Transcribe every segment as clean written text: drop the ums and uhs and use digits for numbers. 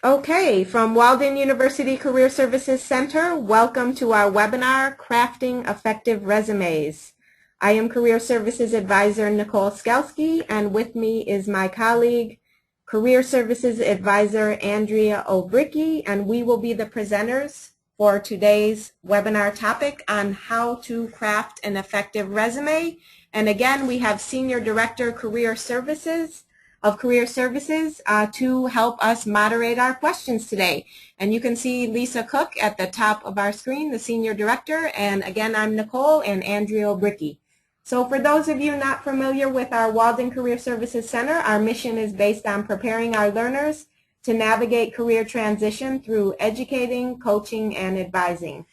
Okay, from Walden University Career Services Center, welcome to our webinar, Crafting Effective Resumes. I am Career Services Advisor Nicole Skelski, and with me is my colleague, Career Services Advisor Andrea Obricki, and we will be the presenters for today's webinar topic on how to craft an effective resume. And again, we have Senior Director Career Services to help us moderate our questions today. And you can see Lisa Cook at the top of our screen, the Senior Director, and again, I'm Nicole and Andrea Obricki. So for those of you not familiar with our Walden Career Services Center, our mission is based on preparing our learners to navigate career transition through educating, coaching, and advising.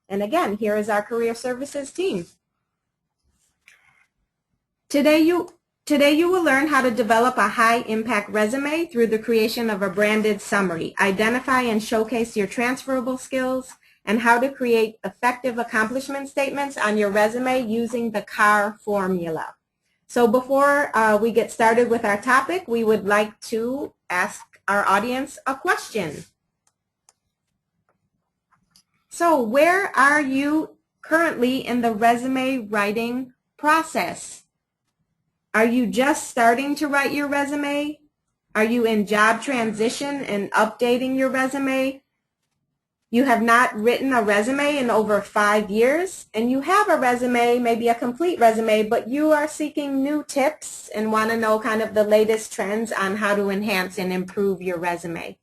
And again, here is our Career Services team. Today you will learn how to develop a high-impact resume through the creation of a branded summary, identify and showcase your transferable skills, and how to create effective accomplishment statements on your resume using the CAR formula. So before we get started with our topic, we would like to ask our audience a question. So where are you currently in the resume writing process? Are you just starting to write your resume? Are you in job transition and updating your resume? You have not written a resume in over 5 years, and you have a resume, maybe a complete resume, but you are seeking new tips and want to know kind of the latest trends on how to enhance and improve your resume.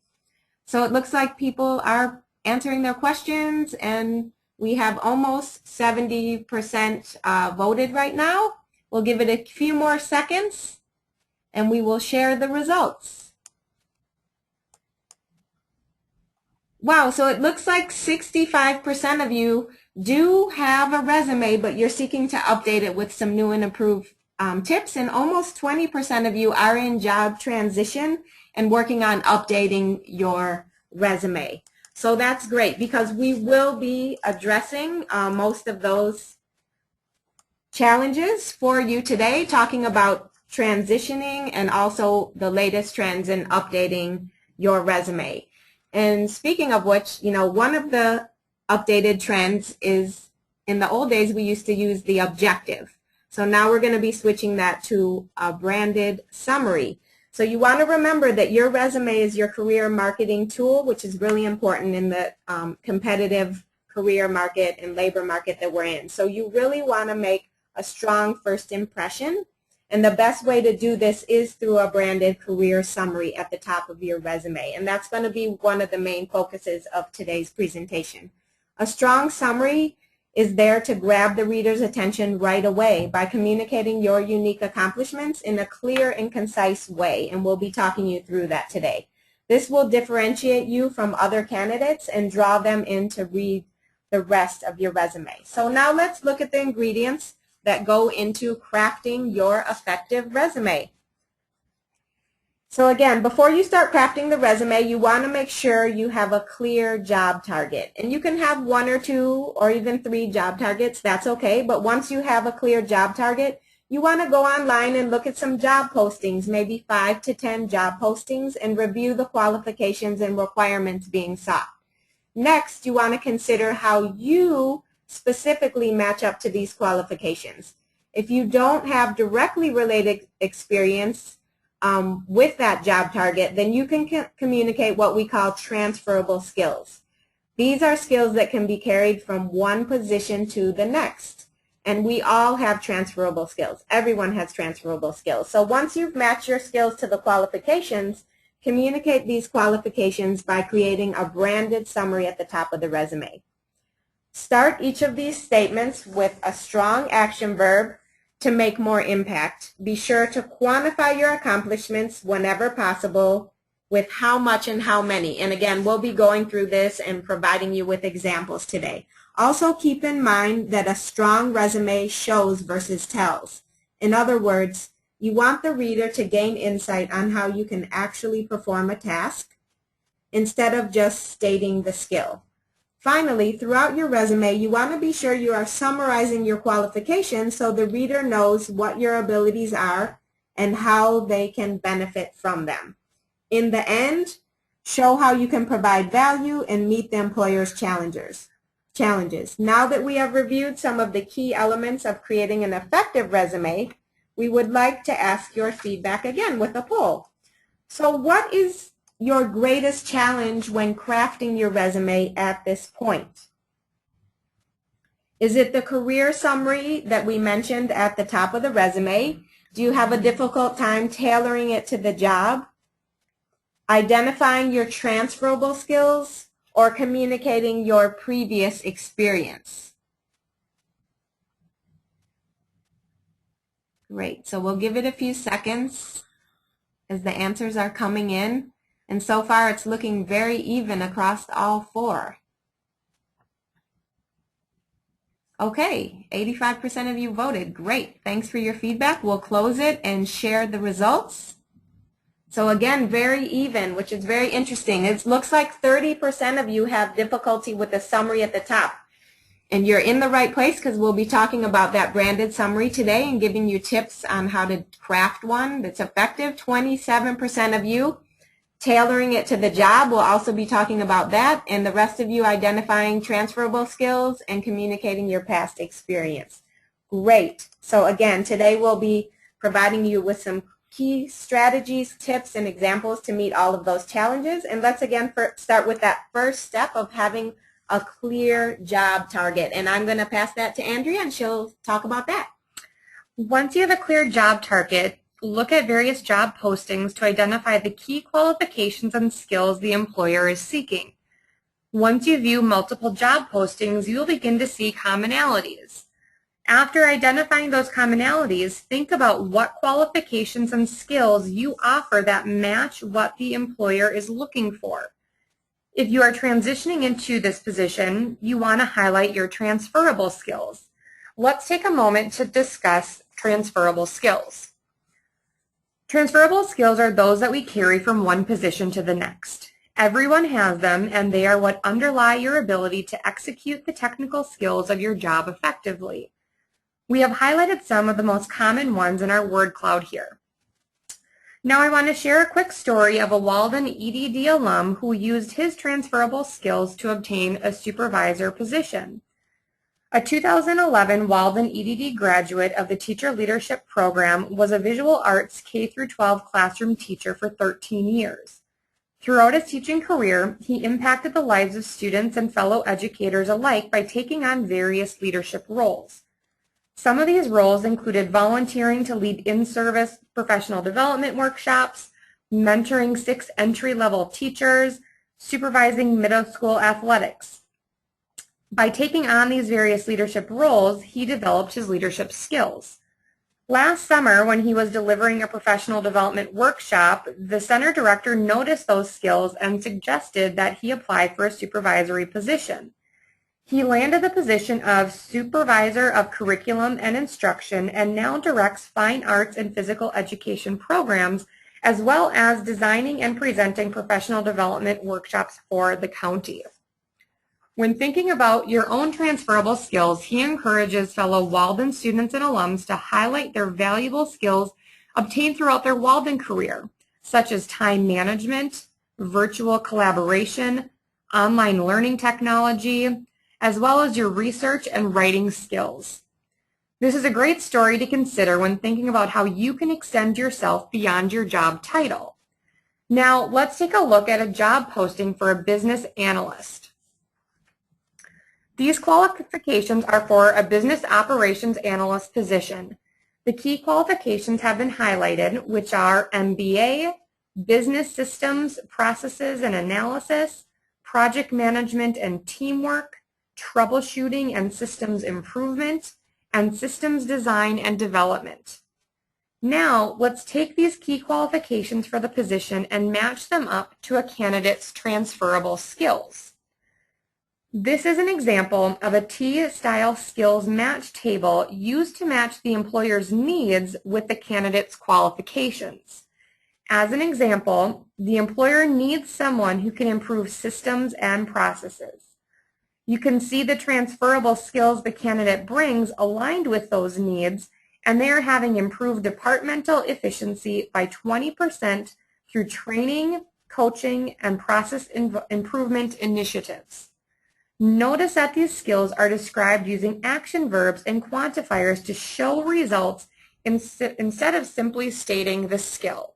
So it looks like people are answering their questions, and we have almost 70% voted right now. We'll give it a few more seconds, and we will share the results. Wow, so it looks like 65% of you do have a resume, but you're seeking to update it with some new and improved tips, and almost 20% of you are in job transition and working on updating your resume. So that's great, because we will be addressing most of those challenges for you today, talking about transitioning and also the latest trends in updating your resume. And speaking of which, one of the updated trends is, in the old days, we used to use the objective. So now we're going to be switching that to a branded summary. So you want to remember that your resume is your career marketing tool, which is really important in the competitive career market and labor market that we're in. So you really want to make a strong first impression, and the best way to do this is through a branded career summary at the top of your resume, and that's going to be one of the main focuses of today's presentation. A strong summary is there to grab the reader's attention right away by communicating your unique accomplishments in a clear and concise way, and we'll be talking you through that today. This will differentiate you from other candidates and draw them in to read the rest of your resume. So now let's look at the ingredients that go into crafting your effective resume. So again, before you start crafting the resume, you want to make sure you have a clear job target. And you can have 1 or 2 or even 3 job targets, that's okay. But once you have a clear job target, you want to go online and look at some job postings, maybe 5 to 10 job postings, and review the qualifications and requirements being sought. Next, you want to consider how you specifically match up to these qualifications. If you don't have directly related experience with that job target, then you can communicate what we call transferable skills. These are skills that can be carried from one position to the next. And we all have transferable skills. Everyone has transferable skills. So once you've matched your skills to the qualifications, communicate these qualifications by creating a branded summary at the top of the resume. Start each of these statements with a strong action verb to make more impact. Be sure to quantify your accomplishments whenever possible with how much and how many. And again, we'll be going through this and providing you with examples today. Also keep in mind that a strong resume shows versus tells. In other words, you want the reader to gain insight on how you can actually perform a task instead of just stating the skill. Finally, throughout your resume, you want to be sure you are summarizing your qualifications so the reader knows what your abilities are and how they can benefit from them. In the end, Show how you can provide value and meet the employer's challenges. Now that we have reviewed some of the key elements of creating an effective resume, we would like to ask your feedback again with a poll. So what is your greatest challenge when crafting your resume at this point? Is it the career summary that we mentioned at the top of the resume? Do you have a difficult time tailoring it to the job? Identifying your transferable skills or communicating your previous experience? Great. So we'll give it a few seconds as the answers are coming in. And so far it's looking very even across all four. Okay, 85% of you voted. Great. Thanks for your feedback. We'll close it and share the results. So again, very even, which is very interesting. It looks like 30% of you have difficulty with the summary at the top. And you're in the right place because we'll be talking about that branded summary today and giving you tips on how to craft one that's effective. 27% of you tailoring it to the job. We'll also be talking about that. And the rest of you identifying transferable skills and communicating your past experience. Great. So again, today we'll be providing you with some key strategies, tips, and examples to meet all of those challenges. And let's again start with that first step of having a clear job target. And I'm going to pass that to Andrea, and she'll talk about that. Once you have a clear job target, look at various job postings to identify the key qualifications and skills the employer is seeking. Once you view multiple job postings, you'll begin to see commonalities. After identifying those commonalities, think about what qualifications and skills you offer that match what the employer is looking for. If you are transitioning into this position, you want to highlight your transferable skills. Let's take a moment to discuss transferable skills. Transferable skills are those that we carry from one position to the next. Everyone has them, and they are what underlie your ability to execute the technical skills of your job effectively. We have highlighted some of the most common ones in our word cloud here. Now I want to share a quick story of a Walden EDD alum who used his transferable skills to obtain a supervisor position. A 2011 Walden EDD graduate of the Teacher Leadership Program was a visual arts K-12 classroom teacher for 13 years. Throughout his teaching career, he impacted the lives of students and fellow educators alike by taking on various leadership roles. Some of these roles included volunteering to lead in-service professional development workshops, mentoring 6 entry-level teachers, supervising middle school athletics. By taking on these various leadership roles, he developed his leadership skills. Last summer, when he was delivering a professional development workshop, the center director noticed those skills and suggested that he apply for a supervisory position. He landed the position of Supervisor of Curriculum and Instruction and now directs fine arts and physical education programs, as well as designing and presenting professional development workshops for the county. When thinking about your own transferable skills, he encourages fellow Walden students and alums to highlight their valuable skills obtained throughout their Walden career, such as time management, virtual collaboration, online learning technology, as well as your research and writing skills. This is a great story to consider when thinking about how you can extend yourself beyond your job title. Now, let's take a look at a job posting for a business analyst. These qualifications are for a business operations analyst position. The key qualifications have been highlighted, which are MBA, business systems, processes and analysis, project management and teamwork, troubleshooting and systems improvement, and systems design and development. Now, let's take these key qualifications for the position and match them up to a candidate's transferable skills. This is an example of a T-style skills match table used to match the employer's needs with the candidate's qualifications. As an example, the employer needs someone who can improve systems and processes. You can see the transferable skills the candidate brings aligned with those needs, and they are having improved departmental efficiency by 20% through training, coaching, and process improvement initiatives. Notice that these skills are described using action verbs and quantifiers to show results instead of simply stating the skill.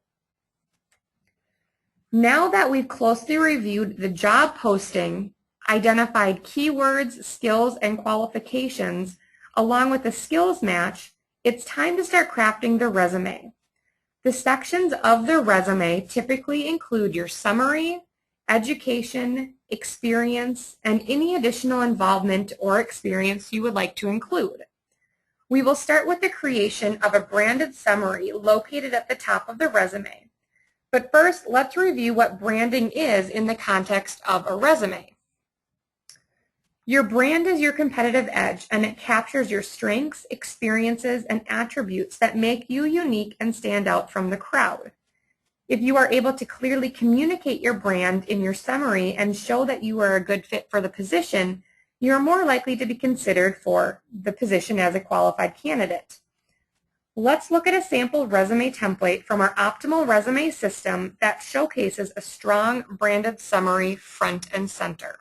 Now that we've closely reviewed the job posting, identified keywords, skills, and qualifications, along with the skills match, it's time to start crafting the resume. The sections of the resume typically include your summary, education, experience, and any additional involvement or experience you would like to include. We will start with the creation of a branded summary located at the top of the resume. But first, let's review what branding is in the context of a resume. Your brand is your competitive edge, and it captures your strengths, experiences, and attributes that make you unique and stand out from the crowd. If you are able to clearly communicate your brand in your summary and show that you are a good fit for the position, you are more likely to be considered for the position as a qualified candidate. Let's look at a sample resume template from our optimal resume system that showcases a strong branded summary front and center.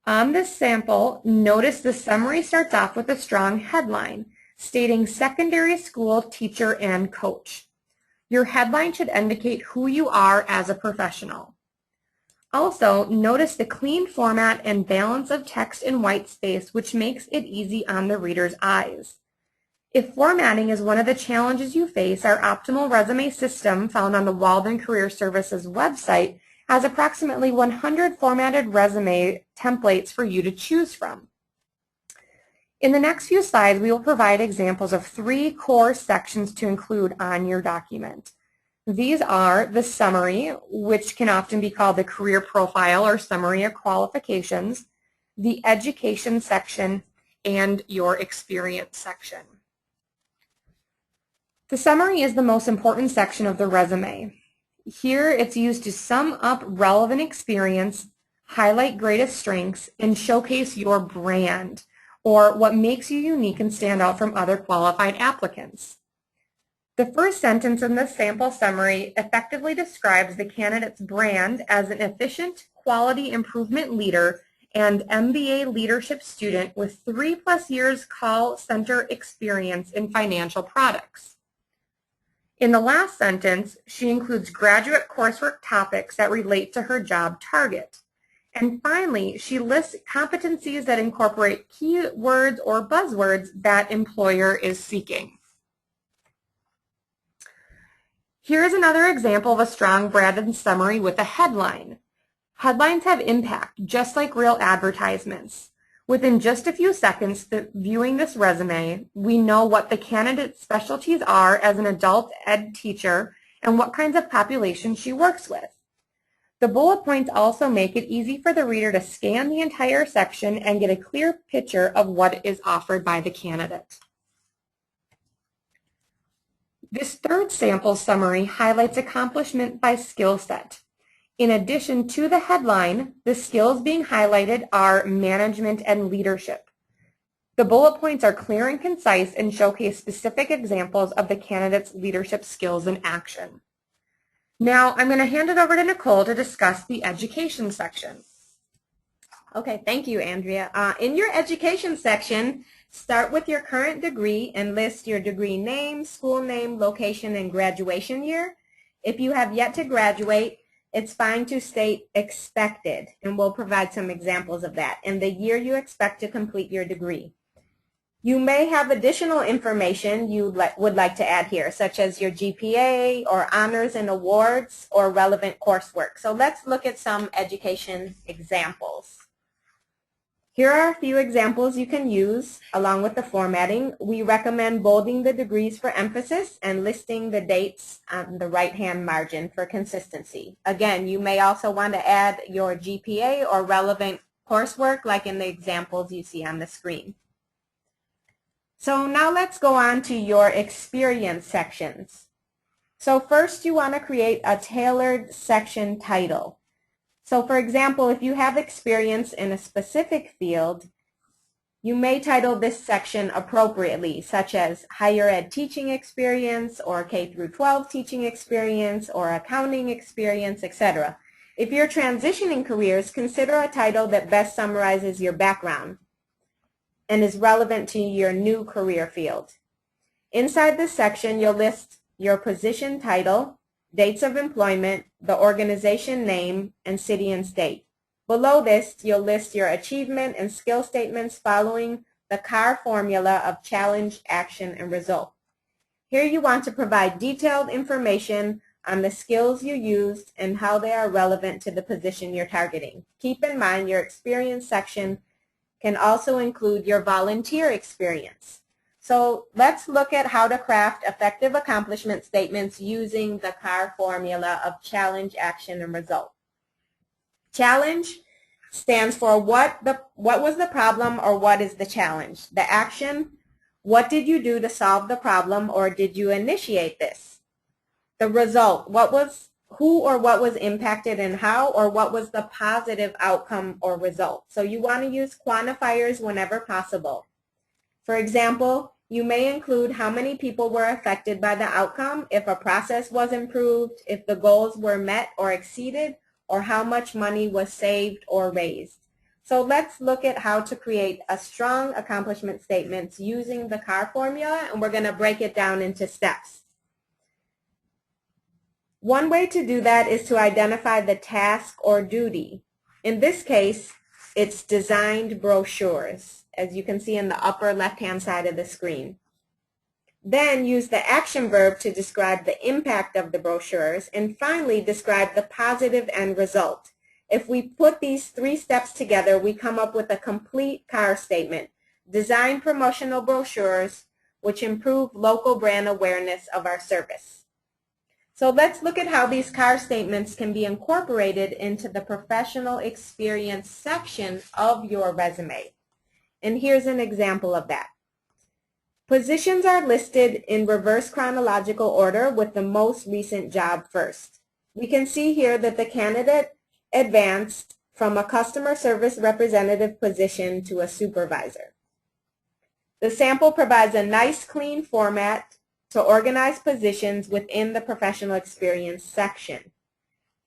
On this sample, notice the summary starts off with a strong headline stating secondary school teacher and coach. Your headline should indicate who you are as a professional. Also, notice the clean format and balance of text in white space, which makes it easy on the reader's eyes. If formatting is one of the challenges you face, our optimal resume system found on the Walden Career Services website has approximately 100 formatted resume templates for you to choose from. In the next few slides, we will provide examples of 3 core sections to include on your document. These are the summary, which can often be called the career profile or summary of qualifications, the education section, and your experience section. The summary is the most important section of the resume. Here, it's used to sum up relevant experience, highlight greatest strengths, and showcase your brand, or what makes you unique and stand out from other qualified applicants. The first sentence in the sample summary effectively describes the candidate's brand as an efficient quality improvement leader and MBA leadership student with 3+ years call center experience in financial products. In the last sentence, she includes graduate coursework topics that relate to her job target. And finally, she lists competencies that incorporate keywords or buzzwords that employer is seeking. Here is another example of a strong branded summary with a headline. Headlines have impact, just like real advertisements. Within just a few seconds viewing this resume, we know what the candidate's specialties are as an adult ed teacher and what kinds of populations she works with. The bullet points also make it easy for the reader to scan the entire section and get a clear picture of what is offered by the candidate. This third sample summary highlights accomplishment by skill set. In addition to the headline, the skills being highlighted are management and leadership. The bullet points are clear and concise and showcase specific examples of the candidate's leadership skills in action. Now, I'm going to hand it over to Nicole to discuss the education section. Okay, thank you, Andrea. In your education section, start with your current degree and list your degree name, school name, location, and graduation year. If you have yet to graduate, it's fine to state expected, and we'll provide some examples of that, and the year you expect to complete your degree. You may have additional information you would like to add here, such as your GPA or honors and awards or relevant coursework. So let's look at some education examples. Here are a few examples you can use along with the formatting. We recommend bolding the degrees for emphasis and listing the dates on the right-hand margin for consistency. Again, you may also want to add your GPA or relevant coursework like in the examples you see on the screen. So now let's go on to your experience sections. So first you want to create a tailored section title. So for example, if you have experience in a specific field, You may title this section appropriately, such as Higher Ed Teaching Experience, or K through 12 Teaching Experience, or Accounting Experience, etc. If you're transitioning careers, consider a title that best summarizes your background and is relevant to your new career field. Inside this section, you'll list your position title, dates of employment, the organization name, and city and state. Below this, you'll list your achievement and skill statements following the CAR formula of challenge, action, and result. Here you want to provide detailed information on the skills you used and how they are relevant to the position you're targeting. Keep in mind your experience section can also include your volunteer experience. So let's look at how to craft effective accomplishment statements using the CAR formula of challenge, action, and result. Challenge stands for what was the problem or what is the challenge. The action, what did you do to solve the problem or did you initiate this? The result, who or what was impacted and how, or what was the positive outcome or result. So you want to use quantifiers whenever possible. For example, you may include how many people were affected by the outcome, if a process was improved, if the goals were met or exceeded, or how much money was saved or raised. So let's look at how to create a strong accomplishment statement using the CAR formula, and we're going to break it down into steps. One way to do that is to identify the task or duty. In this case, it's designed brochures, as you can see in the upper left-hand side of the screen. Then use the action verb to describe the impact of the brochures, and finally describe the positive end result. If we put these 3 steps together, we come up with a complete CAR statement. Design promotional brochures which improve local brand awareness of our service. So let's look at how these CAR statements can be incorporated into the professional experience section of your resume. And here's an example of that. Positions are listed in reverse chronological order with the most recent job first. We can see here that the candidate advanced from a customer service representative position to a supervisor. The sample provides a nice clean format to organize positions within the professional experience section.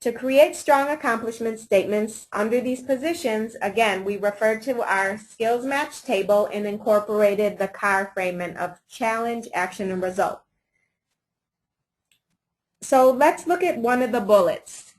To create strong accomplishment statements under these positions, again, we referred to our skills match table and incorporated the CAR framework of challenge, action, and result. So let's look at one of the bullets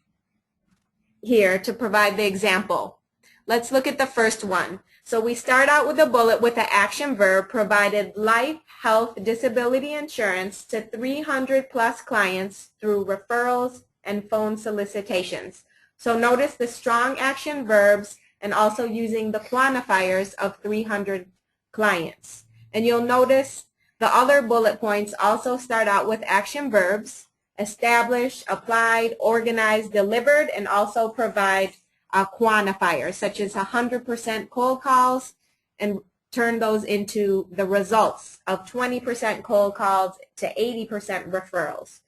here to provide the example. Let's look at the first one. So we start out with a bullet with the action verb, provided life, health, disability insurance to 300 plus clients through referrals and phone solicitations. So notice the strong action verbs and also using the quantifiers of 300 clients. And you'll notice the other bullet points also start out with action verbs: established, applied, organized, delivered, and also provide quantifiers such as 100% cold calls and turn those into the results of 20% cold calls to 80% referrals.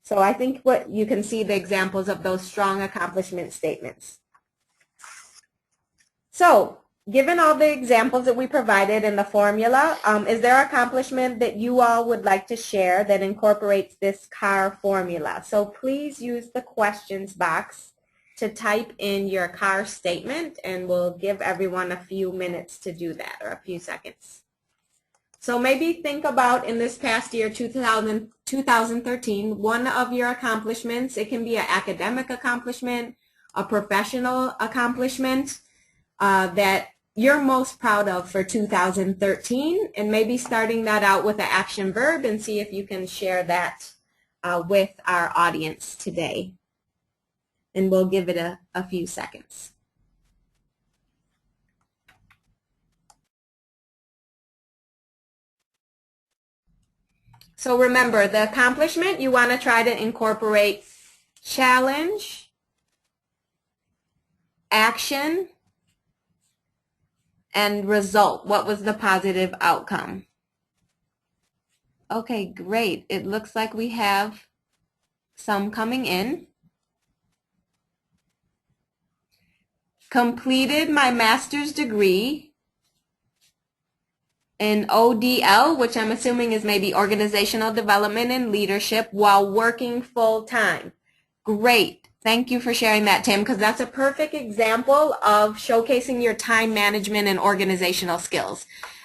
So I think what you can see the examples of those strong accomplishment statements. So given all the examples that we provided in the formula, is there an accomplishment that you all would like to share that incorporates this CAR formula? So please use the questions box to type in your CAR statement, and we'll give everyone a few minutes to do that, or a few seconds. So maybe think about in this past year, 2013, one of your accomplishments. It can be an academic accomplishment, a professional accomplishment that you're most proud of for 2013, and maybe starting that out with an action verb and see if you can share that with our audience today. And we'll give it a few seconds. So remember, the accomplishment, you want to try to incorporate challenge, action, and result. What was the positive outcome? Okay, great. It looks like we have some coming in. Completed my master's degree an ODL, which I'm assuming is maybe organizational development and leadership, while working full-time. Great. Thank you for sharing that, Tim, because that's a perfect example of showcasing your time management and organizational skills.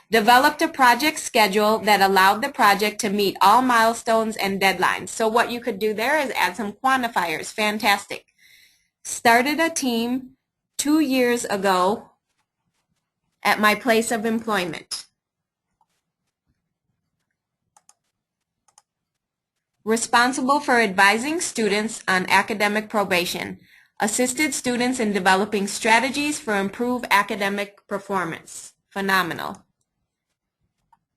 Developed a project schedule that allowed the project to meet all milestones and deadlines. So what you could do there is add some quantifiers. Fantastic. Started a team 2 years ago at my place of employment. Responsible for advising students on academic probation. Assisted students in developing strategies for improved academic performance. Phenomenal.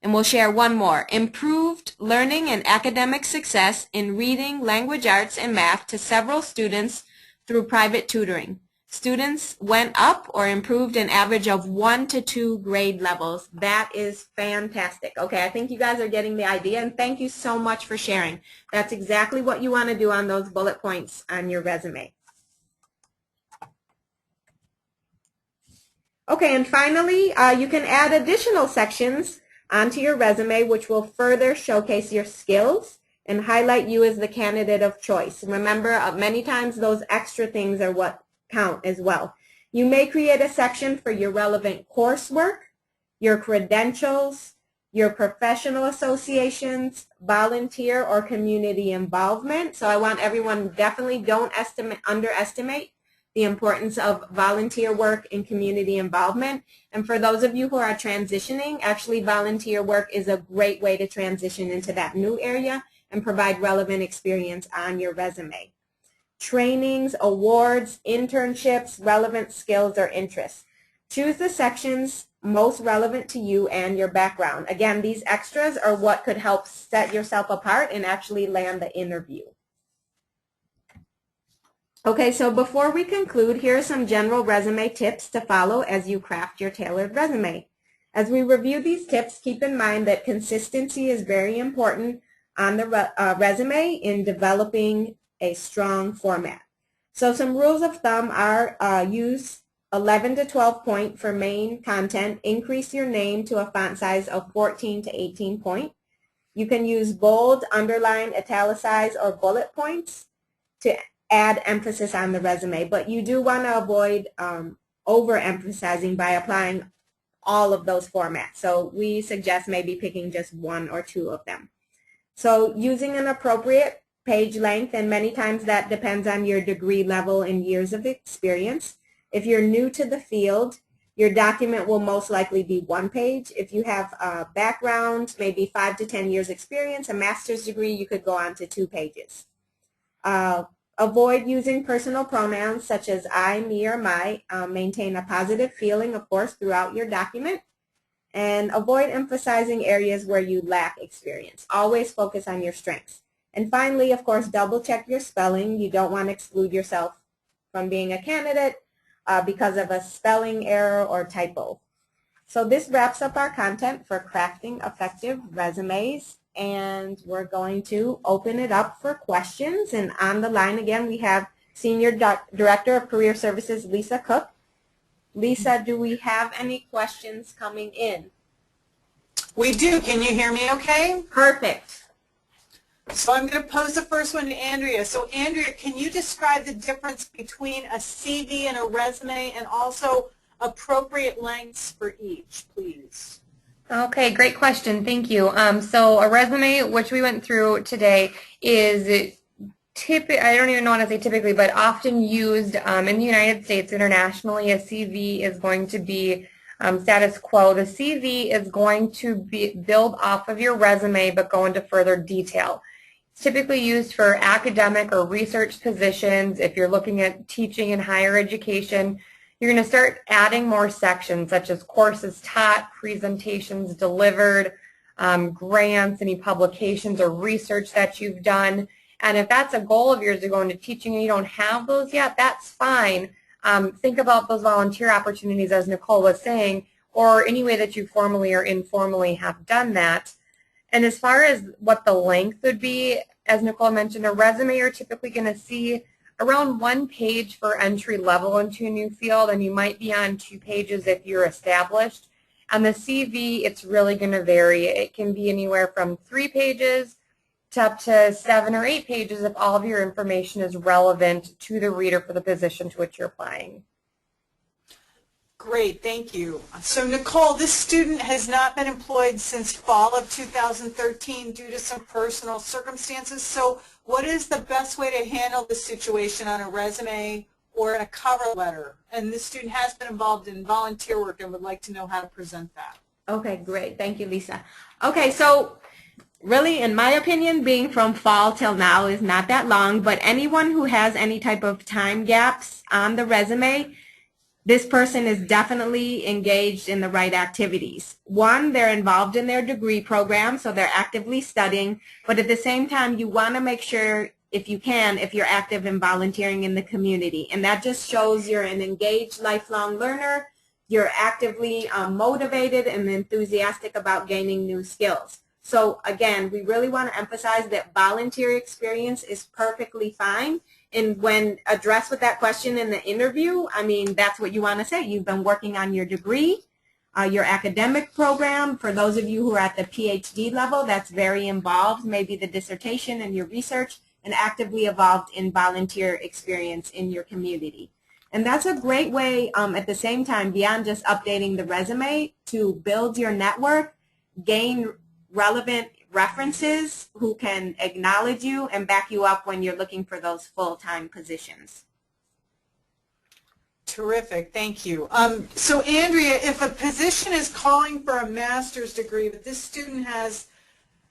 And we'll share one more. Improved learning and academic success in reading, language arts, and math to several students through private tutoring. Students went up or improved an average of 1 to 2 grade levels. That is fantastic. Okay, I think you guys are getting the idea, and thank you so much for sharing. That's exactly what you want to do on those bullet points on your resume. Okay, and finally, you can add additional sections onto your resume which will further showcase your skills and highlight you as the candidate of choice. Remember, many times those extra things are what count as well. You may create a section for your relevant coursework, your credentials, your professional associations, volunteer or community involvement. So I want everyone, definitely don't underestimate the importance of volunteer work and community involvement. And for those of you who are transitioning, actually volunteer work is a great way to transition into that new area and provide relevant experience on your resume. Trainings, awards, internships, relevant skills or interests. Choose the sections most relevant to you and your background. Again, these extras are what could help set yourself apart and actually land the interview. Okay, so before we conclude, here are some general resume tips to follow as you craft your tailored resume. As we review these tips, keep in mind that consistency is very important on the resume in developing a strong format. So some rules of thumb are use 11 to 12 point for main content. Increase your name to a font size of 14 to 18 point. You can use bold, underline, italicize, or bullet points to add emphasis on the resume, but you do want to avoid overemphasizing by applying all of those formats. So we suggest maybe picking just 1 or 2 of them. So using an appropriate page length, and many times that depends on your degree level and years of experience. If you're new to the field, your document will most likely be 1 page. If you have a background, maybe 5 to 10 years experience, a master's degree, you could go on to 2 pages. Avoid using personal pronouns such as I, me, or my. Maintain a positive feeling, of course, throughout your document. And avoid emphasizing areas where you lack experience. Always focus on your strengths. And finally, of course, double check your spelling. You don't want to exclude yourself from being a candidate because of a spelling error or typo. So this wraps up our content for crafting effective resumes, and we're going to open it up for questions. And on the line again, we have Senior Director of Career Services, Lisa Cook. Lisa, do we have any questions coming in? We do. Can you hear me okay? Perfect. So I'm going to pose the first one to Andrea. So Andrea, can you describe the difference between a CV and a resume, and also appropriate lengths for each, please? Okay, great question. Thank you. So a resume, which we went through today, is I don't even want to say typically, but often used in the United States. Internationally, a CV is going to be status quo. The CV is going to build off of your resume but go into further detail. It's typically used for academic or research positions. If you're looking at teaching in higher education, you're going to start adding more sections such as courses taught, presentations delivered, grants, any publications or research that you've done. And if that's a goal of yours to go into teaching and you don't have those yet, that's fine. Think about those volunteer opportunities, as Nicole was saying, or any way that you formally or informally have done that. And as far as what the length would be, as Nicole mentioned, a resume you're typically going to see around 1 page for entry level into a new field, and you might be on 2 pages if you're established. On the CV, it's really going to vary. It can be anywhere from 3 pages to up to 7 or 8 pages if all of your information is relevant to the reader for the position to which you're applying. Great, thank you. So Nicole, this student has not been employed since fall of 2013 due to some personal circumstances. So what is the best way to handle this situation on a resume or in a cover letter? And this student has been involved in volunteer work and would like to know how to present that. Okay, great. Thank you, Lisa. Okay, so really, in my opinion, being from fall till now is not that long, but anyone who has any type of time gaps on the resume, this person is definitely engaged in the right activities. One, they're involved in their degree program, so they're actively studying, but at the same time, you want to make sure, if you can, if you're active in volunteering in the community. And that just shows you're an engaged lifelong learner, you're actively motivated and enthusiastic about gaining new skills. So again, we really want to emphasize that volunteer experience is perfectly fine. And when addressed with that question in the interview, I mean, that's what you want to say. You've been working on your degree, your academic program. For those of you who are at the PhD level, that's very involved, maybe the dissertation and your research, and actively involved in volunteer experience in your community. And that's a great way, at the same time, beyond just updating the resume, to build your network, gain relevant references who can acknowledge you and back you up when you're looking for those full-time positions. Terrific, thank you. So Andrea, if a position is calling for a master's degree, but this student has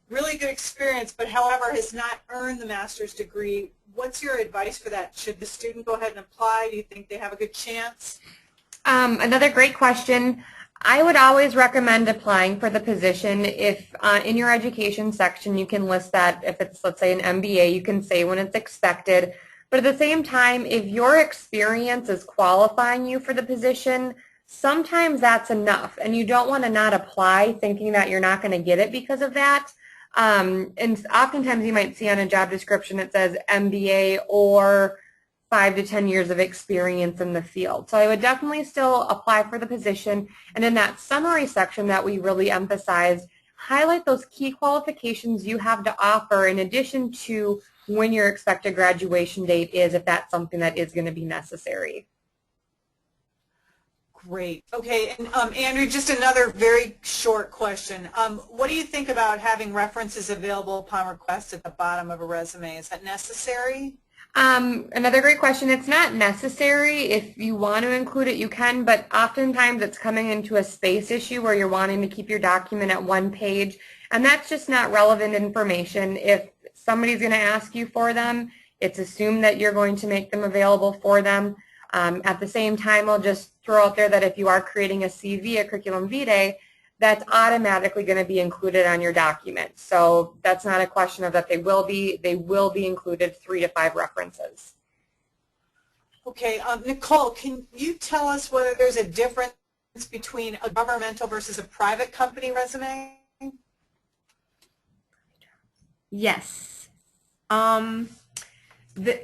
really good experience, but however has not earned the master's degree, what's your advice for that? Should the student go ahead and apply? Do you think they have a good chance? Another great question. I would always recommend applying for the position. If in your education section you can list that, if it's, let's say, an MBA, you can say when it's expected. But at the same time, if your experience is qualifying you for the position, sometimes that's enough. And you don't want to not apply thinking that you're not going to get it because of that. And oftentimes you might see on a job description it says MBA or 5 to 10 years of experience in the field. So I would definitely still apply for the position. And in that summary section that we really emphasized, highlight those key qualifications you have to offer in addition to when your expected graduation date is, if that's something that is going to be necessary. Great. Okay, and Andrew, just another very short question. What do you think about having references available upon request at the bottom of a resume? Is that necessary? Another great question. It's not necessary. If you want to include it, you can, but oftentimes it's coming into a space issue where you're wanting to keep your document at 1 page, and that's just not relevant information. If somebody's going to ask you for them, it's assumed that you're going to make them available for them. At the same time, I'll just throw out there that if you are creating a CV, a curriculum vitae, that's automatically going to be included on your document. So that's not a question of that they will be included 3 to 5 references. Okay, Nicole, can you tell us whether there's a difference between a governmental versus a private company resume? Yes.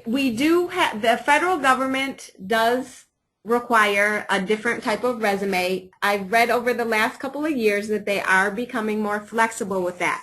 We do have, the federal government does require a different type of resume. I've read over the last couple of years that they are becoming more flexible with that.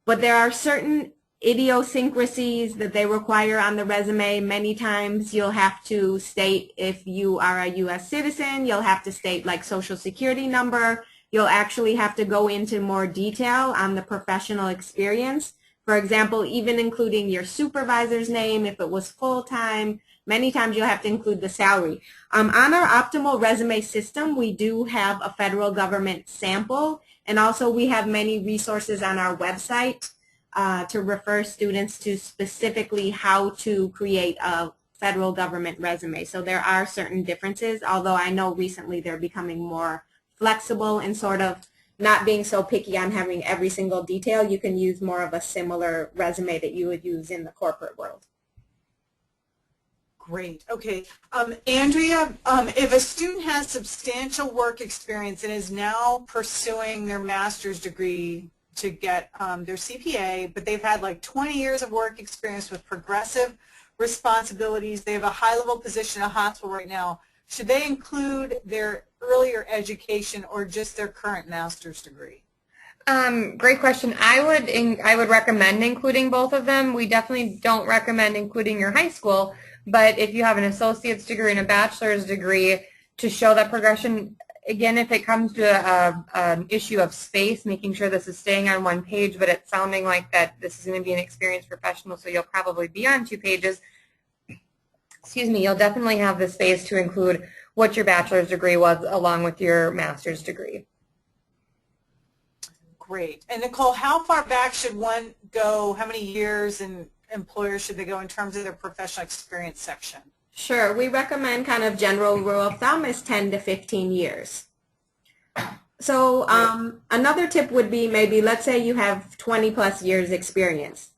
But there are certain idiosyncrasies that they require on the resume. Many times you'll have to state if you are a U.S. citizen, you'll have to state like social security number. You'll actually have to go into more detail on the professional experience. For example, even including your supervisor's name if it was full-time. Many times you'll have to include the salary. On our optimal resume system, we do have a federal government sample, and also we have many resources on our website to refer students to specifically how to create a federal government resume. So there are certain differences, although I know recently they're becoming more flexible and sort of not being so picky on having every single detail. You can use more of a similar resume that you would use in the corporate world. Great. Okay. Andrea, if a student has substantial work experience and is now pursuing their master's degree to get their CPA, but they've had like 20 years of work experience with progressive responsibilities, they have a high-level position in a hospital right now, should they include their earlier education or just their current master's degree? Great question. I would recommend including both of them. We definitely don't recommend including your high school, but if you have an associate's degree and a bachelor's degree to show that progression, again, if it comes to an issue of space, making sure this is staying on one page, but it's sounding like that this is going to be an experienced professional, so you'll probably be on 2 pages. Excuse me, you'll definitely have the space to include what your bachelor's degree was along with your master's degree. Great. And Nicole, how far back should one go? How many years and employers should they go in terms of their professional experience section? Sure. We recommend kind of general rule of thumb is 10 to 15 years. So another tip would be maybe let's say you have 20 plus years experience.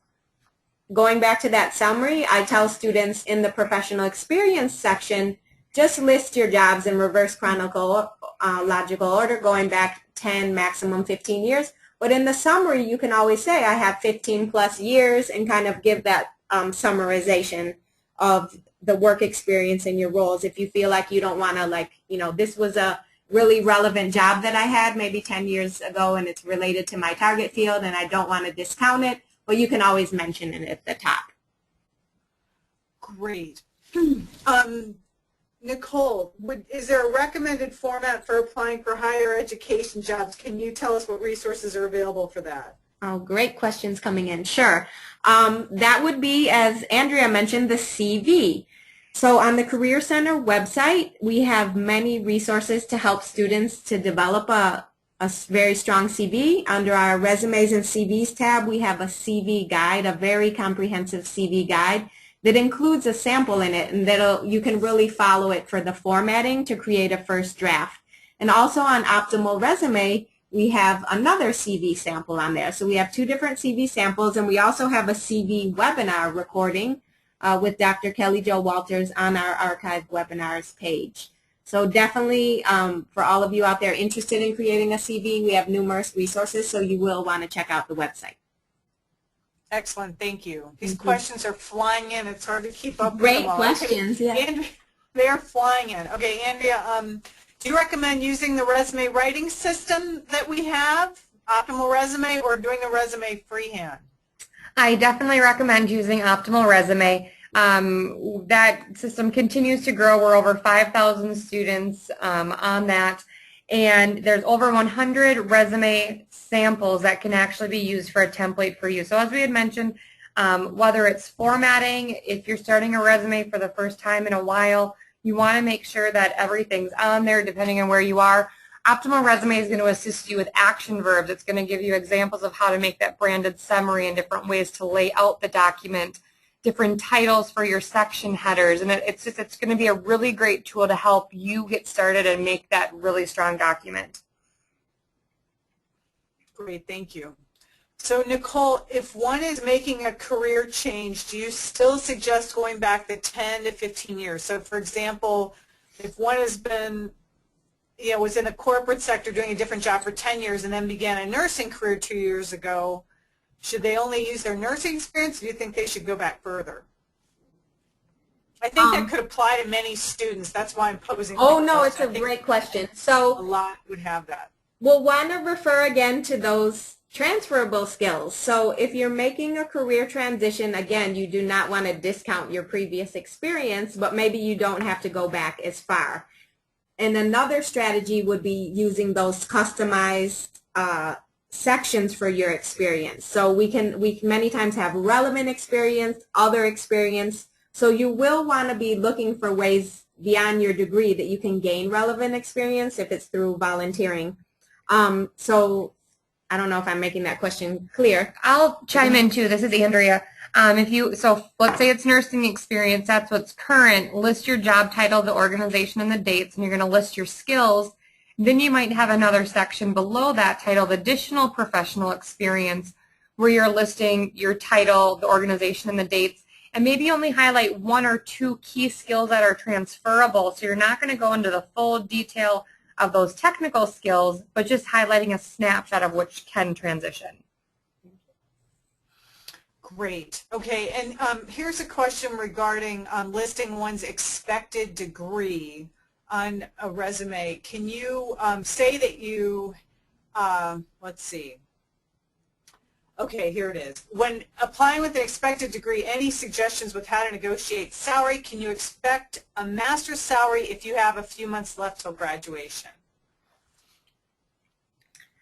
Going back to that summary, I tell students in the professional experience section, just list your jobs in reverse chronological order going back 10, maximum 15 years. But in the summary, you can always say I have 15 plus years and kind of give that summarization of the work experience in your roles. If you feel like you don't want to, like, you know, this was a really relevant job that I had maybe 10 years ago and it's related to my target field and I don't want to discount it, but you can always mention it at the top. Great. Nicole, is there a recommended format for applying for higher education jobs? Can you tell us what resources are available for that? Oh, great questions coming in. Sure. That would be, as Andrea mentioned, the CV. So on the Career Center website, we have many resources to help students to develop a very strong CV. Under our Resumes and CVs tab, we have a CV guide, a very comprehensive CV guide that includes a sample in it, and you can really follow it for the formatting to create a first draft. And also on Optimal Resume, we have another CV sample on there. So we have 2 different CV samples, and we also have a CV webinar recording with Dr. Kelly Jo Walters on our archived webinars page. So definitely for all of you out there interested in creating a CV, we have numerous resources, so you will want to check out the website. Excellent, thank you. These questions are flying in. It's hard to keep up with Great them all. questions, Okay. yeah. Andrea, they're flying in. Okay, Andrea, do you recommend using the resume writing system that we have, Optimal Resume, or doing a resume freehand? I definitely recommend using Optimal Resume. That system continues to grow. We're over 5,000 students on that, and there's over 100 resume samples that can actually be used for a template for you. So as we had mentioned, whether it's formatting, if you're starting a resume for the first time in a while, you want to make sure that everything's on there depending on where you are. Optimal Resume is going to assist you with action verbs. It's going to give you examples of how to make that branded summary and different ways to lay out the document, different titles for your section headers, and it's going to be a really great tool to help you get started and make that really strong document. Great, thank you. So Nicole, if one is making a career change, do you still suggest going back the 10 to 15 years? So for example, if one has been, was in a corporate sector doing a different job for 10 years and then began a nursing career 2 years ago, should they only use their nursing experience, or do you think they should go back further? I think that could apply to many students. That's why I'm posing. Oh, no, it's a great question. So a lot would have that. We'll want to refer again to those transferable skills. So if you're making a career transition, again, you do not want to discount your previous experience, but maybe you don't have to go back as far. And another strategy would be using those customized sections for your experience. So we many times have relevant experience, other experience. So you will want to be looking for ways beyond your degree that you can gain relevant experience if it's through volunteering. So I don't know if I'm making that question clear. I'll chime in too. This is Andrea. So let's say it's nursing experience, that's what's current. List your job title, the organization, and the dates, and you're going to list your skills. Then you might have another section below that titled additional professional experience, where you're listing your title, the organization, and the dates, and maybe only highlight 1 or 2 key skills that are transferable. So you're not going to go into the full detail of those technical skills, but just highlighting a snapshot of which can transition. Great. Okay, and here's a question regarding listing one's expected degree. on a resume, can you say that you, let's see. Okay, here it is. When applying with an expected degree, any suggestions with how to negotiate salary? Can you expect a master's salary if you have a few months left till graduation?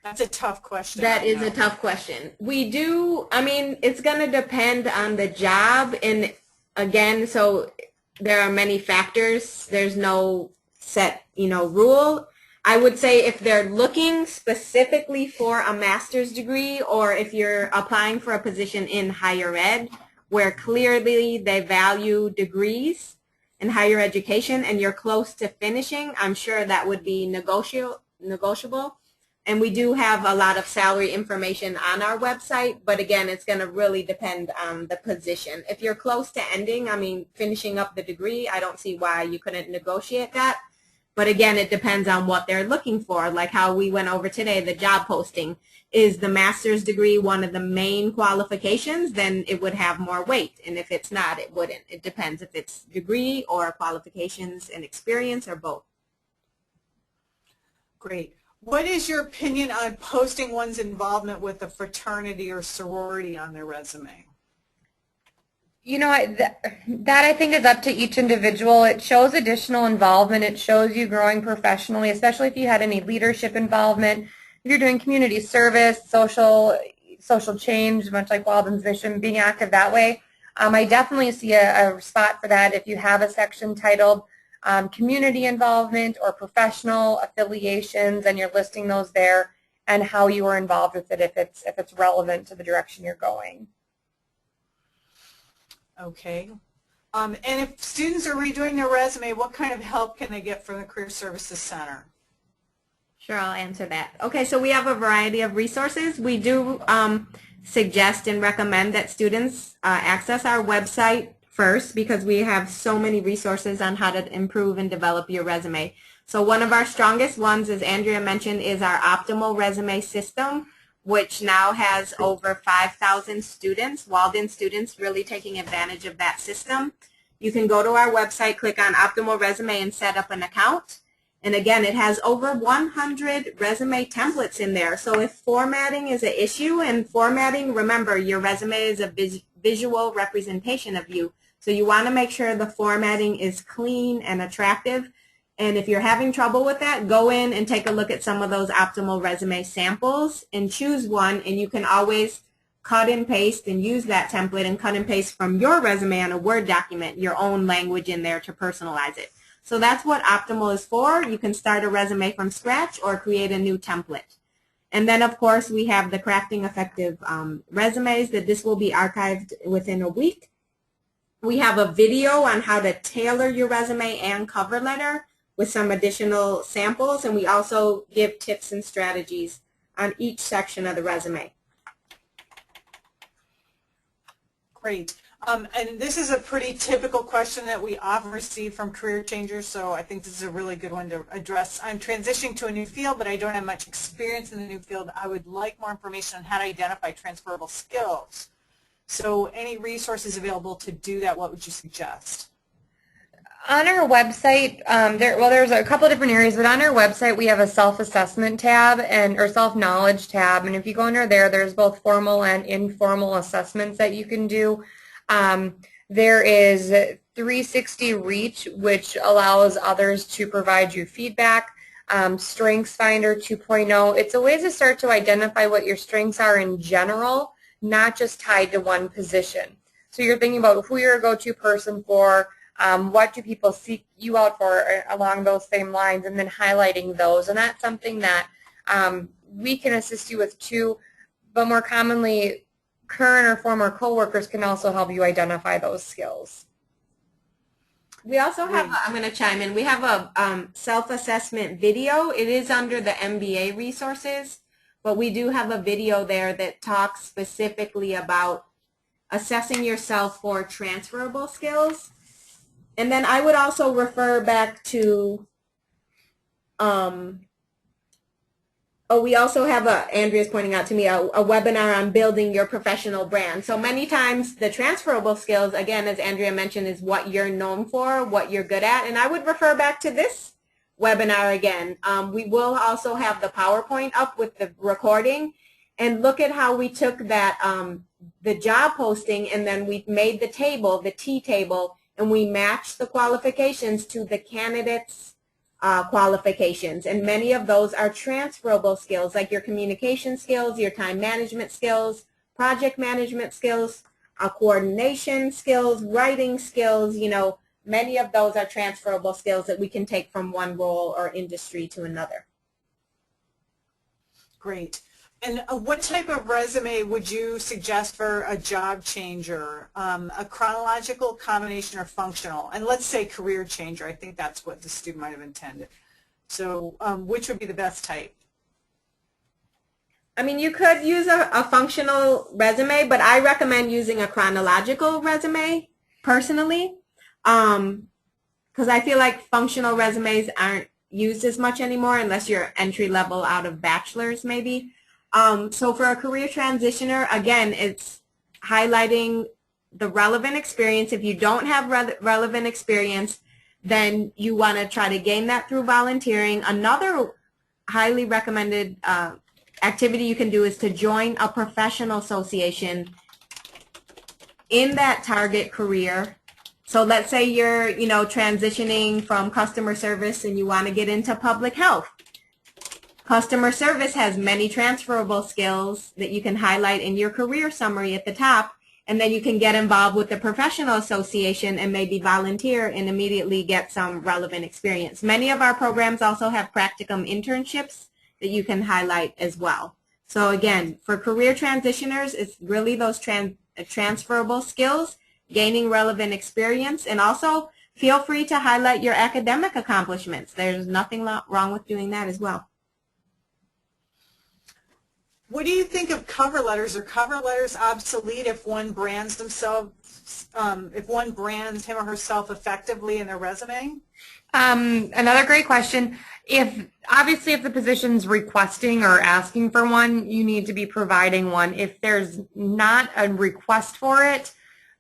That's a tough question. That is a tough question. We do, I mean, it's going to depend on the job. And again, so there are many factors. There's no set, rule. I would say if they're looking specifically for a master's degree, or if you're applying for a position in higher ed where clearly they value degrees in higher education and you're close to finishing, I'm sure that would be negotiable. And we do have a lot of salary information on our website, but again, it's going to really depend on the position. If you're close to ending, I mean, finishing up the degree, I don't see why you couldn't negotiate that. But again, it depends on what they're looking for, like how we went over today, the job posting. Is the master's degree one of the main qualifications? Then it would have more weight. And if it's not, it wouldn't. It depends if it's degree or qualifications and experience or both. Great. What is your opinion on posting one's involvement with a fraternity or sorority on their resume? That I think is up to each individual. It shows additional involvement. It shows you growing professionally, especially if you had any leadership involvement. If you're doing community service, social change, much like Walden's vision, being active that way. I definitely see a spot for that if you have a section titled community involvement or professional affiliations, and you're listing those there and how you were involved with it if it's relevant to the direction you're going. Okay. And if students are redoing their resume, what kind of help can they get from the Career Services Center? Sure, I'll answer that. Okay, so we have a variety of resources. We do suggest and recommend that students access our website first because we have so many resources on how to improve and develop your resume. So one of our strongest ones, as Andrea mentioned, is our optimal resume system, which now has over 5,000 students, Walden students, really taking advantage of that system. You can go to our website, click on Optimal Resume, and set up an account. And again, it has over 100 resume templates in there. So if formatting is an issue, and formatting, remember, your resume is a visual representation of you. So you want to make sure the formatting is clean and attractive. And if you're having trouble with that, go in and take a look at some of those optimal resume samples and choose one, and you can always cut and paste and use that template and cut and paste from your resume on a Word document, your own language in there to personalize it. So that's what optimal is for. You can start a resume from scratch or create a new template. And then, of course, we have the Crafting Effective Resumes that this will be archived within a week. We have a video on how to tailor your resume and cover letter with some additional samples, and we also give tips and strategies on each section of the resume. Great. And this is a pretty typical question that we often receive from career changers, so I think this is a really good one to address. I'm transitioning to a new field, but I don't have much experience in the new field. I would like more information on how to identify transferable skills. So any resources available to do that, what would you suggest? On our website, there's a couple of different areas, but on our website we have a self-assessment tab or self-knowledge tab, and if you go under there, there's both formal and informal assessments that you can do. There is 360 Reach, which allows others to provide you feedback. Strengths Finder 2.0, it's a way to start to identify what your strengths are in general, not just tied to one position. So you're thinking about who you're a go-to person for, what do people seek you out for along those same lines, and then highlighting those. And that's something that we can assist you with too, but more commonly current or former coworkers can also help you identify those skills. We also have, I'm going to chime in, we have a self-assessment video. It is under the MBA resources, but we do have a video there that talks specifically about assessing yourself for transferable skills. And then I would also refer back to, we also have Andrea's pointing out to me, a webinar on building your professional brand. So many times the transferable skills, again, as Andrea mentioned, is what you're known for, what you're good at. And I would refer back to this webinar again. We will also have the PowerPoint up with the recording, and look at how we took that the job posting, and then we made the table, the T table, and we matched the qualifications to the candidates' qualifications. And many of those are transferable skills, like your communication skills, your time management skills, project management skills, coordination skills, writing skills. You know, many of those are transferable skills that we can take from one role or industry to another. Great. And what type of resume would you suggest for a job changer? A chronological, combination, or functional? And let's say career changer. I think that's what the student might have intended. So which would be the best type? I mean, you could use a functional resume, but I recommend using a chronological resume personally, because I feel like functional resumes aren't used as much anymore unless you're entry level out of bachelor's maybe. So for a career transitioner, again, it's highlighting the relevant experience. If you don't have relevant experience, then you want to try to gain that through volunteering. Another highly recommended activity you can do is to join a professional association in that target career. So let's say you're, you know, transitioning from customer service and you want to get into public health. Customer service has many transferable skills that you can highlight in your career summary at the top, and then you can get involved with the professional association and maybe volunteer and immediately get some relevant experience. Many of our programs also have practicum internships that you can highlight as well. So again, for career transitioners, it's really those transferable skills, gaining relevant experience, and also feel free to highlight your academic accomplishments. There's nothing wrong with doing that as well. What do you think of cover letters? Are cover letters obsolete if one brands themselves, if one brands him or herself effectively in their resume? Another great question. Obviously if the position's requesting or asking for one, you need to be providing one. If there's not a request for it,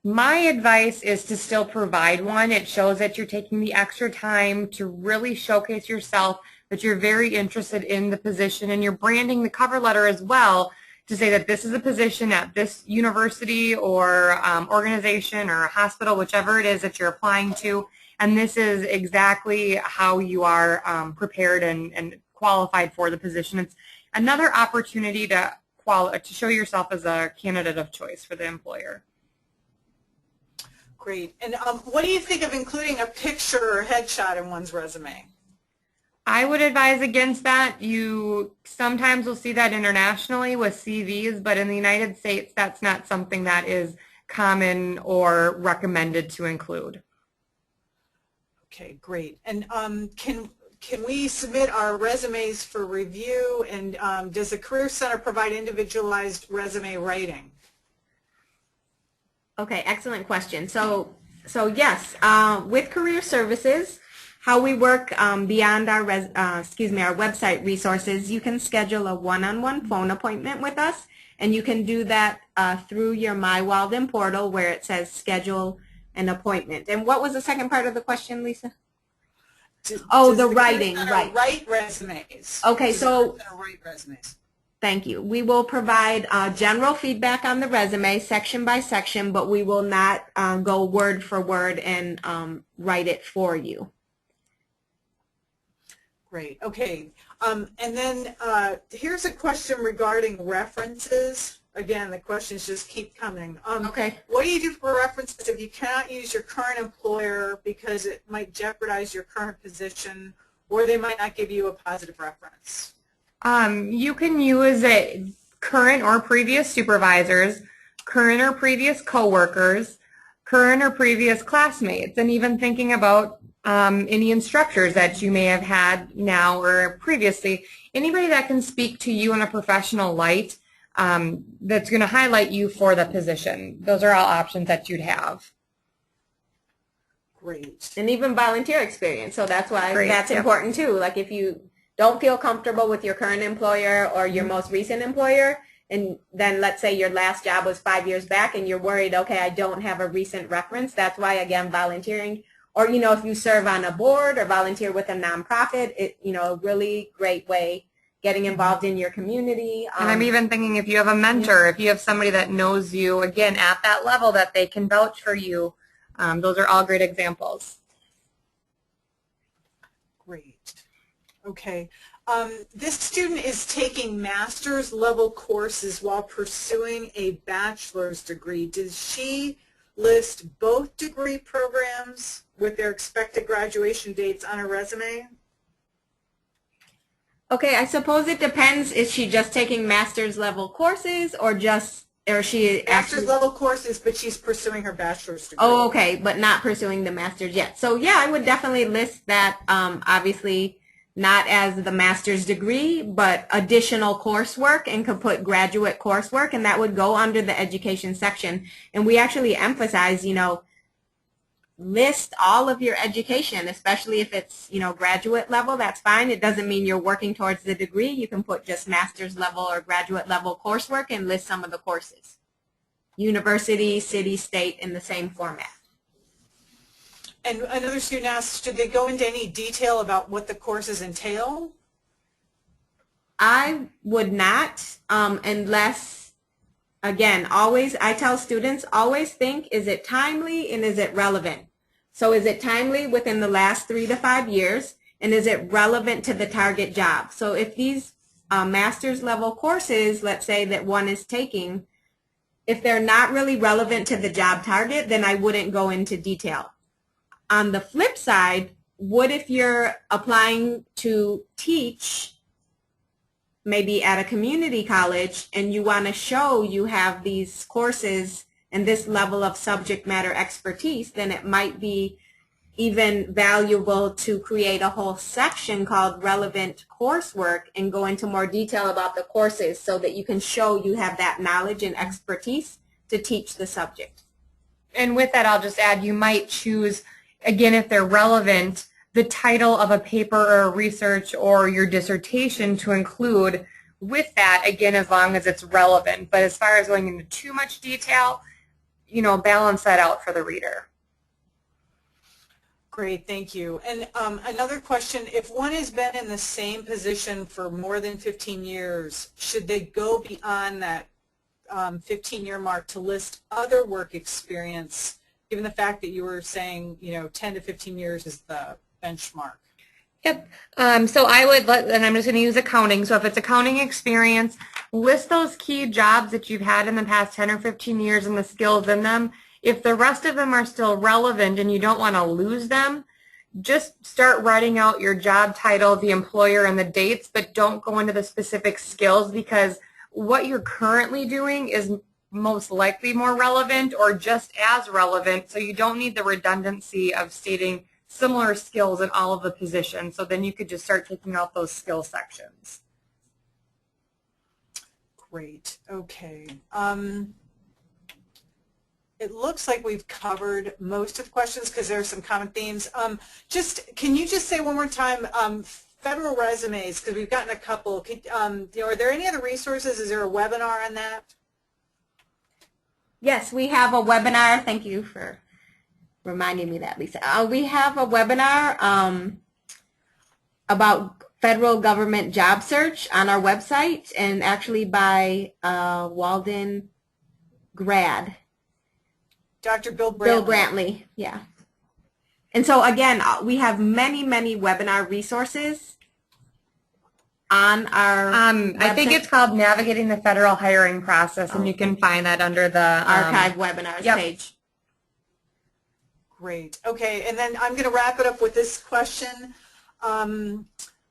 my advice is to still provide one. It shows that you're taking the extra time to really showcase yourself, that you're very interested in the position, and you're branding the cover letter as well to say that this is a position at this university or organization or hospital, whichever it is that you're applying to, and this is exactly how you are prepared and qualified for the position. It's another opportunity to show yourself as a candidate of choice for the employer. Great. And what do you think of including a picture or headshot in one's resume? I would advise against that. You sometimes will see that internationally with CVs, but in the United States, that's not something that is common or recommended to include. Okay, great. And can we submit our resumes for review? And does the Career Center provide individualized resume writing? Okay, excellent question. So yes, with career services, how we work beyond our website resources, you can schedule a one-on-one phone appointment with us, and you can do that through your My Walden portal where it says schedule an appointment. And what was the second part of the question, Lisa? Oh, the writing, right. Write resumes. Okay, so write resumes. Thank you. We will provide general feedback on the resume section by section, but we will not go word for word and write it for you. Great. Okay. And then here's a question regarding references. Again, the questions just keep coming. Okay. What do you do for references if you cannot use your current employer because it might jeopardize your current position, or they might not give you a positive reference? You can use current or previous supervisors, current or previous coworkers, current or previous classmates, and even thinking about any instructors that you may have had now or previously. Anybody that can speak to you in a professional light that's going to highlight you for the position. Those are all options that you'd have. Great. And even volunteer experience, so that's why that's Yep. important too. Like if you don't feel comfortable with your current employer or your most recent employer, and then let's say your last job was 5 years back and you're worried, okay, I don't have a recent reference. That's why, again, volunteering or, if you serve on a board or volunteer with a nonprofit, a really great way getting involved in your community. And I'm even thinking if you have a mentor, if you have somebody that knows you, again, at that level that they can vouch for you, those are all great examples. Great. Okay. This student is taking master's level courses while pursuing a bachelor's degree. Does she list both degree programs with their expected graduation dates on her resume? Okay, I suppose it depends. Is she just taking master's level courses or she master's level courses, but she's pursuing her bachelor's degree? Oh, okay, but not pursuing the master's yet. So yeah, I would definitely list that, obviously not as the master's degree, but additional coursework, and could put graduate coursework, and that would go under the education section. And we actually emphasize, list all of your education, especially if it's, graduate level. That's fine. It doesn't mean you're working towards the degree. You can put just master's level or graduate level coursework and list some of the courses. University, city, state, in the same format. And another student asked, should they go into any detail about what the courses entail? I would not, unless, again, I tell students, always think, is it timely and is it relevant? So is it timely within the last 3 to 5 years, and is it relevant to the target job? So if these master's level courses, let's say that one is taking, if they're not really relevant to the job target, then I wouldn't go into detail. On the flip side, what if you're applying to teach maybe at a community college and you want to show you have these courses and this level of subject matter expertise, then it might be even valuable to create a whole section called relevant coursework and go into more detail about the courses so that you can show you have that knowledge and expertise to teach the subject. And with that, I'll just add, you might choose, again, if they're relevant, the title of a paper or a research or your dissertation to include with that, again, as long as it's relevant. But as far as going into too much detail, balance that out for the reader. Great, thank you. And another question, if one has been in the same position for more than 15 years, should they go beyond that 15-year mark to list other work experience, given the fact that you were saying, 10 to 15 years is the benchmark? Yep. So I would and I'm just going to use accounting. So if it's accounting experience, list those key jobs that you've had in the past 10 or 15 years and the skills in them. If the rest of them are still relevant and you don't want to lose them, just start writing out your job title, the employer, and the dates, but don't go into the specific skills, because what you're currently doing is most likely more relevant or just as relevant, so you don't need the redundancy of stating similar skills in all of the positions. So then you could just start taking out those skill sections. Great. Okay. It looks like we've covered most of the questions because there are some common themes. Can you just say one more time, federal resumes, because we've gotten a couple. Are there any other resources? Is there a webinar on that? Yes, we have a webinar. Thank you for reminding me that, Lisa. We have a webinar about federal government job search on our website, and actually by Walden grad. Dr. Bill Brantley. Bill Brantley, yeah. And so again, we have many, many webinar resources on our website. I think it's called Navigating the Federal Hiring Process, and you can find that under the archive webinars page. Great. Okay, and then I'm going to wrap it up with this question.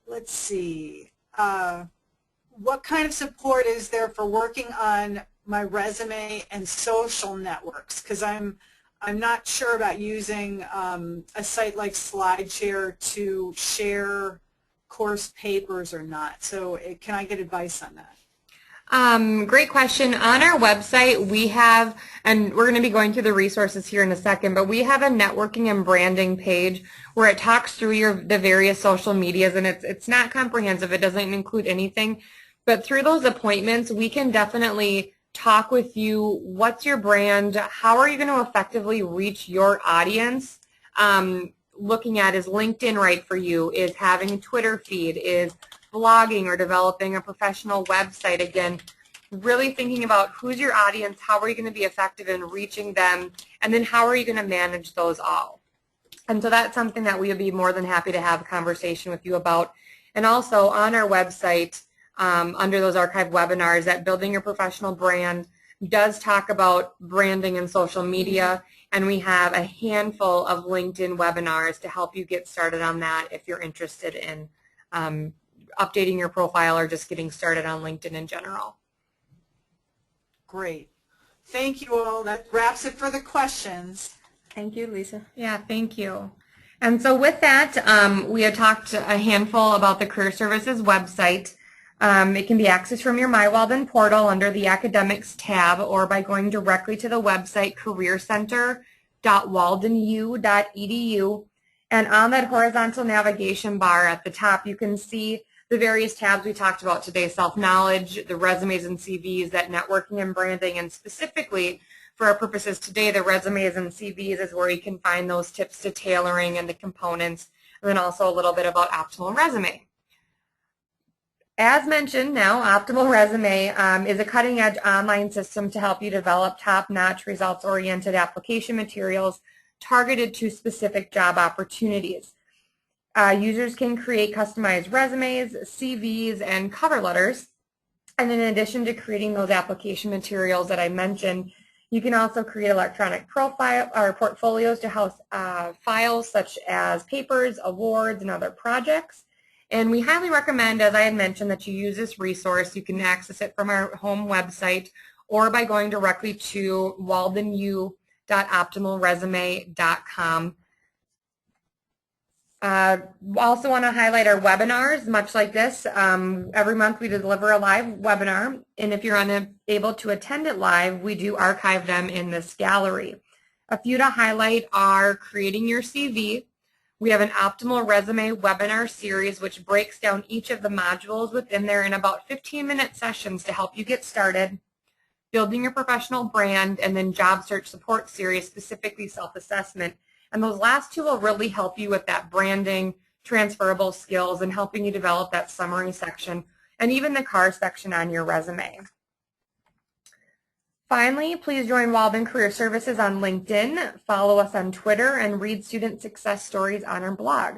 Let's see. What kind of support is there for working on my resume and social networks? Because I'm not sure about using a site like SlideShare to share course papers or not. So can I get advice on that? Great question. On our website, we have, and we're going to be going through the resources here in a second, but we have a networking and branding page where it talks through the various social medias, and it's not comprehensive. It doesn't include anything. But through those appointments, we can definitely talk with you. What's your brand? How are you going to effectively reach your audience? looking at, is LinkedIn right for you? Is having a Twitter feed? Is blogging or developing a professional website? Again, really thinking about who's your audience, how are you going to be effective in reaching them, and then how are you going to manage those all? And so that's something that we would be more than happy to have a conversation with you about. And also on our website, under those archived webinars, that Building Your Professional Brand does talk about branding and social media, and we have a handful of LinkedIn webinars to help you get started on that if you're interested in updating your profile or just getting started on LinkedIn in general. Great. Thank you all. That wraps it for the questions. Thank you, Lisa. Yeah, thank you. And so with that, we had talked a handful about the Career Services website. It can be accessed from your My Walden portal under the Academics tab or by going directly to the website careercenter.waldenu.edu. And on that horizontal navigation bar at the top, you can see the various tabs we talked about today: self-knowledge, the resumes and CVs, that networking and branding, and specifically for our purposes today, the resumes and CVs is where you can find those tips to tailoring and the components, and then also a little bit about Optimal Resume. As mentioned now, Optimal Resume is a cutting-edge online system to help you develop top-notch results-oriented application materials targeted to specific job opportunities. Users can create customized resumes, CVs, and cover letters. And in addition to creating those application materials that I mentioned, you can also create electronic profile or portfolios to house files such as papers, awards, and other projects. And we highly recommend, as I had mentioned, that you use this resource. You can access it from our home website or by going directly to waldenu.optimalresume.com. Also want to highlight our webinars, much like this. Every month we deliver a live webinar, and if you're unable to attend it live, we do archive them in this gallery. A few to highlight are creating your CV. We have an Optimal Resume webinar series which breaks down each of the modules within there in about 15-minute sessions to help you get started. Building your professional brand, and then job search support series, specifically self-assessment. And those last two will really help you with that branding, transferable skills, and helping you develop that summary section and even the car section on your resume. Finally, please join Walden Career Services on LinkedIn, follow us on Twitter, and read student success stories on our blog.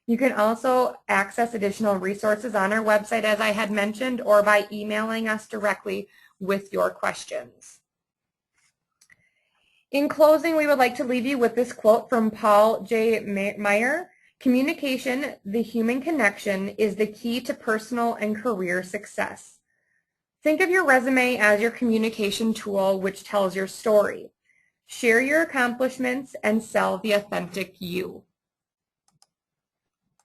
You can also access additional resources on our website, as I had mentioned, or by emailing us directly with your questions. In closing, we would like to leave you with this quote from Paul J. Meyer: "Communication, the human connection, is the key to personal and career success." Think of your resume as your communication tool which tells your story. Share your accomplishments and sell the authentic you.